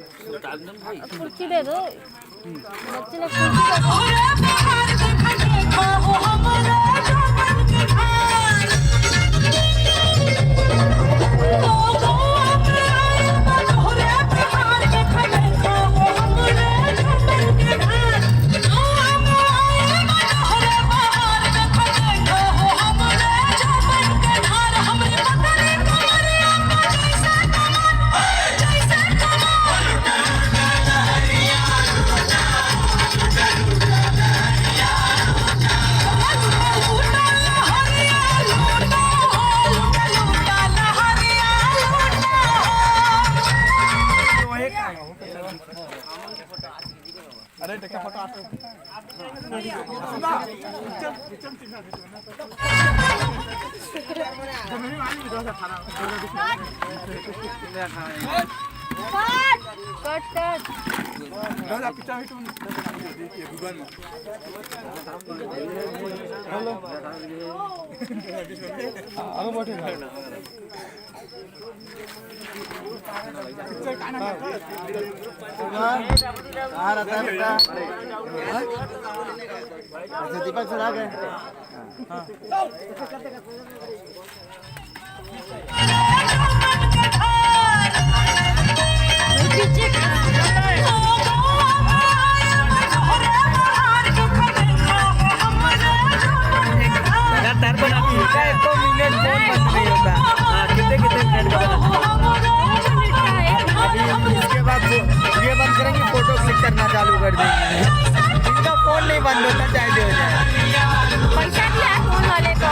कुर्सी दे दो, बच्चे ने कुर्सी दे दो। अरे देखा फोटो आते कट कट दादा पिक्चर हिट देखिए गूगल में हेलो आगे बैठे पिक्चर का नाम आ रहा था बेटा अच्छा दीपक सर आ गए हां ये बंद करेंगे फोटो क्लिक करना चालू कर देंगे इनका फोन नहीं बंद होता चाहे जो हो जाए पैसा दिया फोन वाले को।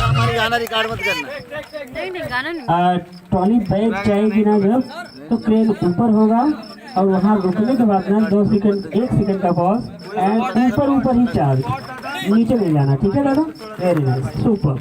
हमारी गाना रिकॉर्ड मत करना नहीं गाना नहीं। ट्रॉली बैग जाएगी ना जब तो क्रेन ऊपर होगा और वहाँ रुकने के बाद ना 2 सेकंड 1 सेकंड का पॉज एंड ऊपर ही चार्ज नीचे ले जाना। ठीक है दादा, वेरी नाइस, सुपर।